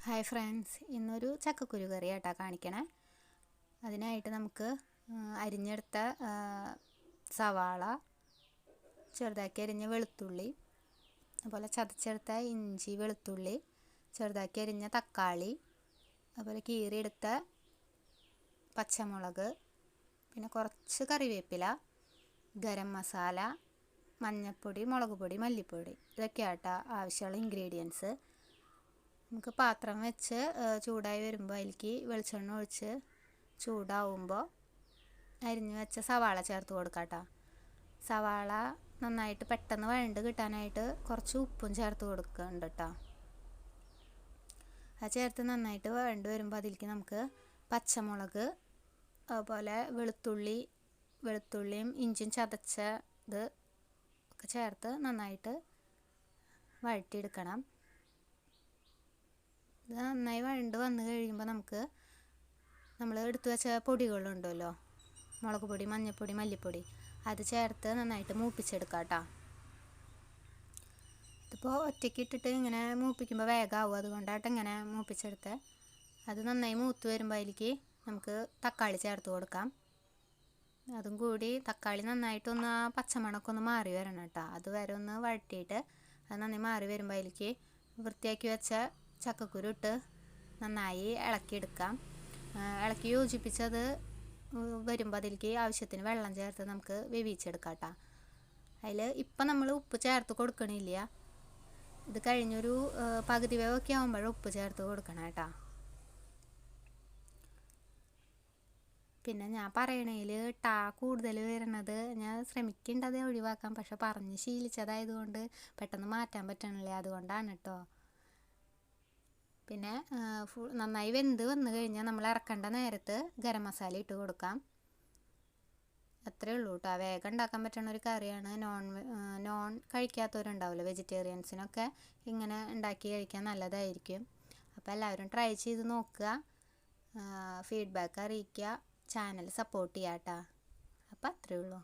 Hi friends, ഇന്നൊരു ചക്കക്കുരു കറി ആട്ടാ കാണിക്കണേ. അതിനായിട്ട് നമുക്ക് അരിഞ്ഞെടുത്ത സവാള, ചെറുതാക്കി അരിഞ്ഞ വെളുത്തുള്ളി, അതുപോലെ ചതച്ചെടുത്ത ഇഞ്ചി വെളുത്തുള്ളി, ചെറുതാക്കി അരിഞ്ഞ തക്കാളി, അതുപോലെ കീറിയെടുത്ത പച്ചമുളക്, പിന്നെ കുറച്ച് കറിവേപ്പില, ഗരം മസാല, മഞ്ഞൾപ്പൊടി, മുളക് പൊടി, മല്ലിപ്പൊടി, ഇതൊക്കെയാട്ടാ ആവശ്യമുള്ള ഇൻഗ്രീഡിയൻസ്. നമുക്ക് പാത്രം വെച്ച് ചൂടായി വരുമ്പോൾ അതിലേക്ക് വെളിച്ചെണ്ണ ഒഴിച്ച് ചൂടാവുമ്പോൾ അരിഞ്ഞ് വെച്ച സവാള ചേർത്ത് കൊടുക്കാം. സവാള നന്നായിട്ട് പെട്ടെന്ന് വഴണ്ട് കിട്ടാനായിട്ട് കുറച്ച് ഉപ്പും ചേർത്ത് കൊടുക്കുന്നുണ്ട് കേട്ടോ. അത് ചേർത്ത് നന്നായിട്ട് വഴണ്ട് വരുമ്പോൾ അതിലേക്ക് നമുക്ക് പച്ചമുളക്, അതുപോലെ വെളുത്തുള്ളിയും ഇഞ്ചിയും ചതച്ചത് ഒക്കെ ചേർത്ത് നന്നായിട്ട് വഴറ്റിയെടുക്കണം. ഇത് നന്നായി വഴണ്ട് വന്നു കഴിയുമ്പോൾ നമ്മൾ എടുത്തു വെച്ച പൊടികളുണ്ടല്ലോ, മുളക് പൊടി, മഞ്ഞൾപ്പൊടി, മല്ലിപ്പൊടി, അത് ചേർത്ത് നന്നായിട്ട് മൂപ്പിച്ചെടുക്കാം കേട്ടോ. ഇതിപ്പോൾ ഒറ്റയ്ക്ക് ഇട്ടിട്ട് ഇങ്ങനെ മൂപ്പിക്കുമ്പോൾ വേഗമാവും, അതുകൊണ്ടായിട്ട് ഇങ്ങനെ മൂപ്പിച്ചെടുത്ത് അത് നന്നായി മൂത്ത് വരുമ്പോൾ അതിലേക്ക് നമുക്ക് തക്കാളി ചേർത്ത് കൊടുക്കാം. അതും കൂടി തക്കാളി നന്നായിട്ടൊന്ന് ആ പച്ചമണമൊക്കെ ഒന്ന് മാറി വരണം കേട്ടോ. അതുവരെ ഒന്ന് വഴറ്റിയിട്ട് അത് നന്നായി മാറി വരുമ്പോൾ അതിലേക്ക് വൃത്തിയാക്കി വെച്ച ചക്കക്കുരു ഇട്ട് നന്നായി ഇളക്കിയെടുക്കാം. ഇളക്കി യോജിപ്പിച്ചത് വരുമ്പോൾ അതിലേക്ക് ആവശ്യത്തിന് വെള്ളം ചേർത്ത് നമുക്ക് വേവിച്ചെടുക്കാം കേട്ടോ. അതിൽ ഇപ്പം നമ്മൾ ഉപ്പ് ചേർത്ത് കൊടുക്കണില്ല, ഇത് കഴിഞ്ഞൊരു പകുതി വേവൊക്കെ ആകുമ്പോഴും ഉപ്പ് ചേർത്ത് കൊടുക്കണം കേട്ടോ. പിന്നെ ഞാൻ പറയണതിൽ കൂടുതൽ വരുന്നത് ഞാൻ ശ്രമിക്കേണ്ടത് അത് ഒഴിവാക്കാം, പക്ഷെ പറഞ്ഞ് ശീലിച്ചതായതുകൊണ്ട് പെട്ടെന്ന് മാറ്റാൻ പറ്റണില്ല, അതുകൊണ്ടാണ് കേട്ടോ. പിന്നെ നന്നായി വെന്ത് വന്നു കഴിഞ്ഞാൽ നമ്മൾ ഇറക്കേണ്ട നേരത്ത് ഗരം മസാല ഇട്ട് കൊടുക്കാം. അത്രയേ ഉള്ളൂ കേട്ടോ. വേഗം ഉണ്ടാക്കാൻ പറ്റുന്ന ഒരു കറിയാണ്. നോൺ കഴിക്കാത്തവരുണ്ടാവില്ല, വെജിറ്റേറിയൻസിനൊക്കെ ഇങ്ങനെ ഉണ്ടാക്കി കഴിക്കാൻ നല്ലതായിരിക്കും. അപ്പോൾ എല്ലാവരും ട്രൈ ചെയ്ത് നോക്കുക, ഫീഡ്ബാക്ക് അറിയിക്കുക, ചാനൽ സപ്പോർട്ട് ചെയ്യാം കേട്ടോ. അപ്പോൾ അത്രയേ ഉള്ളൂ.